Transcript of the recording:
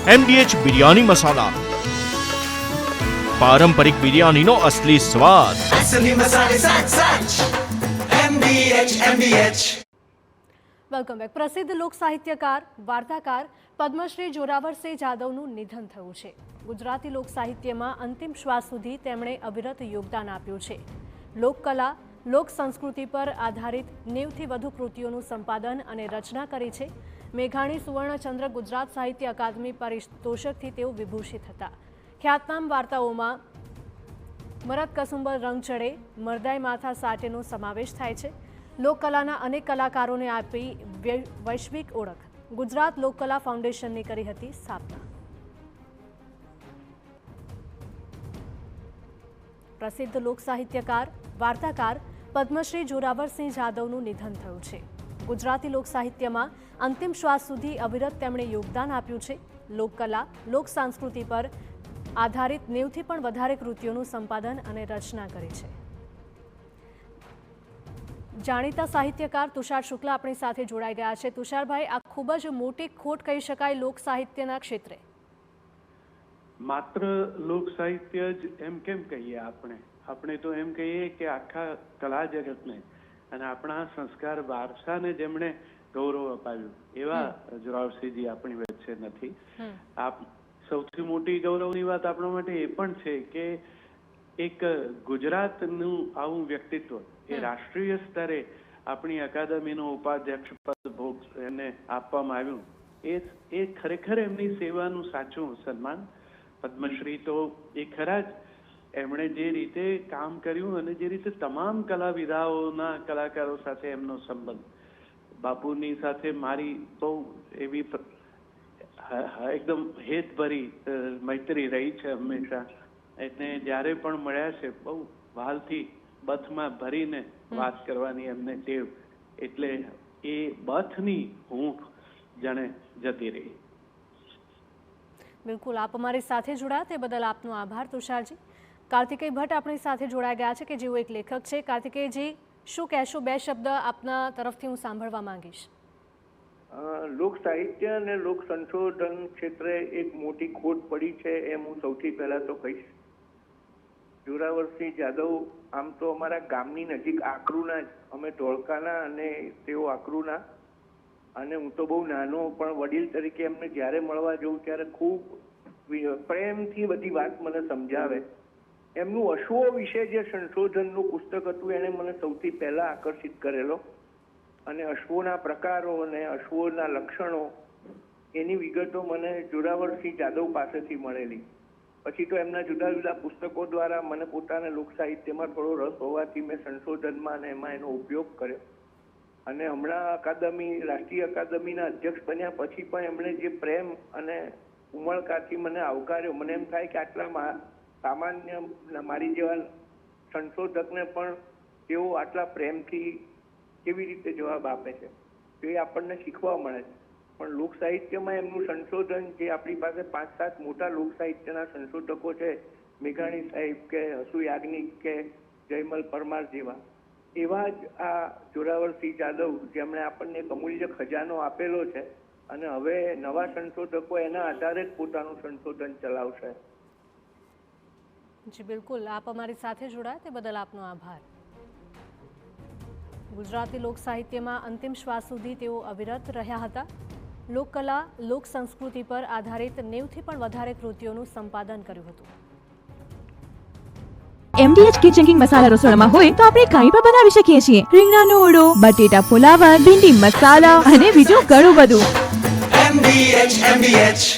MDH biryani મસાલા, પારંપરિક બિરયાનીનો અસલી સ્વાદ. असली मसाले साथ साथ MDH. Welcome back. પ્રસિદ્ધ લોક સાહિત્યકાર, વાર્તાકાર પદ્મશ્રી જોરાવરસિંહ જાદવનું નિધન થયું છે. ગુજરાતી લોક સાહિત્યમાં અંતિમ શ્વાસ સુધી તેમણે અવિરત યોગદાન આપ્યું છે. લોકકલા, લોક સંસ્કૃતિ પર આધારિત 90થી વધુ કૃતિઓનું સંપાદન અને રચના કરી છે. મેઘાણી સુવર્ણચંદ્ર ગુજરાત સાહિત્ય અકાદમી પારિતોષિકથી તેઓ વિભૂષિત હતા. ખ્યાતનામ વાર્તાઓમાં મરદ કસુંબર રંગ ચડે, મરદાઈ માથા સાટેનો સમાવેશ થાય છે. લોકકલાના અનેક કલાકારોને આપી વૈશ્વિક ઓળખ. ગુજરાત લોકકલા ફાઉન્ડેશનની કરી હતી સ્થાપના. પ્રસિદ્ધ લોક સાહિત્યકાર, વાર્તાકાર પદ્મશ્રી જોરાવરસિંહ જાદવનું નિધન થયું છે. ગુજરાતી લોક સાહિત્યમાં અંતિમ શ્વાસ સુધી અવિરત તેમણે યોગદાન આપ્યું છે. લોકકલા, લોક સંસ્કૃતિ પર આધારિત 90થી પણ વધારે કૃતિઓનું સંપાદન અને રચના કરી છે. જાણીતા સાહિત્યકાર તુષાર શુક્લા આપણી સાથે જોડાઈ ગયા છે. તુષારભાઈ, આ ખૂબ જ મોટી ખોટ કહી શકાય લોક સાહિત્યના ક્ષેત્રે. માત્ર લોક સાહિત્ય જ એમ કેમ કહીએ? આપણે તો એમ કહીએ કે આખા કલા જગતને અને આપણા સંસ્કાર વારસાને જેમણે ગૌરવ અપાવ્યું એવા જોરાવરસિંહજી આપણી વચ્ચે નથી. સૌથી મોટી ગૌરવની વાત આપણા માટે એ પણ છે કે એક ગુજરાતનું આવું વ્યક્તિત્વ એ રાષ્ટ્રીય સ્તરે આપણી અકાદમીનો ઉપાધ્યક્ષ પદ એને આપવામાં આવ્યું. એ ખરેખર એમની સેવાનું સાચું સન્માન. પદ્મશ્રી તો એ ખરા જ, એમણે જે રીતે કામ કર્યું અને જે રીતે તમામ કલાવિધાઓના કલાકારો સાથે એમનો સંબંધ, બાપુની સાથે મારી બહુ એવી એકદમ હેતભરી મૈત્રી રહી છે હંમેશા. એટલે જ્યારે પણ મળ્યા છે બહુ વાલથી બથમાં ભરીને વાત કરવાની એમને ટેવ. એટલે એ બથની હૂંફ જાણે જતી રહી. બિલકુલ, આપ અમારી સાથે જોડાયા તે બદલ આપનો આભાર તુષારજી. કાર્તિકેય ભટ્ટ આપણી સાથે જોડાઈ ગયા છે કે જેઓ એક લેખક છે. કાર્તિકેયજી, શું કહેશો? બે શબ્દ આપના તરફથી હું સાંભળવા માંગીશ. લોક સાહિત્ય અને લોક સંશોધન ક્ષેત્રે એક મોટી ખોટ પડી છે એમ હું સૌથી પહેલા તો કહીશ. જોરાવરસિંહ જાદવ આમ તો અમારા ગામની નજીક આકરુના જ, અમે ધોળકાના અને તેઓ આકરુના, અને હું તો બહુ નાનો પણ વડીલ તરીકે એમને જ્યારે મળવા જઉં ત્યારે ખૂબ પ્રેમથી બધી વાત મને સમજાવે. એમનું અશ્વો વિશે જે સંશોધનનું પુસ્તક હતું એને મને સૌથી પહેલા આકર્ષિત કરેલો, અને અશ્વોના પ્રકારો અને અશ્વોના લક્ષણો એની વિગતો મને જોરાવરસિંહ જાદવ પાસેથી મળેલી. પછી તો એમના જુદા જુદા પુસ્તકો દ્વારા મને પોતાના લોક સાહિત્યમાં થોડો રસ હોવાથી મેં સંશોધનમાં અને એમાં એનો ઉપયોગ કર્યો. અને હમણાં અકાદમી, રાષ્ટ્રીય અકાદમીના અધ્યક્ષ બન્યા પછી પણ એમણે જે પ્રેમ અને ઉમળકાથી મને આવકાર્યો, મને એમ થાય કે આટલા સામાન્ય મારી જેવા સંશોધકને પણ તેઓ આટલા પ્રેમથી કેવી રીતે જવાબ આપે છે, તો એ આપણને શીખવા મળે છે. પણ લોક સાહિત્યમાં એમનું સંશોધન, જે આપણી પાસે 5-7 મોટા લોક સાહિત્યના સંશોધકો છે, મેઘાણી સાહેબ કે હસુ યાજ્ઞિક કે જયમલ પરમાર જેવા, એવા જ આ જોરાવરસિંહ જાદવ, જેમણે આપણને એક અમૂલ્ય ખજાનો આપેલો છે, અને હવે નવા સંશોધકો એના આધારે જ પોતાનું સંશોધન ચલાવશે. જી બિલકુલ, આપ અમારી સાથે જોડાયા તે બદલ આપનો આભાર. ગુજરાતી લોક સાહિત્યમાં અંતિમ શ્વાસ સુધી તેઓ અવિરત રહ્યા હતા. લોકકલા, લોક સંસ્કૃતિ પર આધારિત 90થી પણ વધારે કૃતિઓનું સંપાદન કર્યું હતું. MDH કિચન કિંગ મસાલા રસોડામાં હોય તો આપણે કાંઈ પણ બનાવી શકીએ છીએ. રીંગણાનો ઓળો, બટેટા ફુલાવર, ભીંડી મસાલા અને બીજું ઘણું બધું. MDH.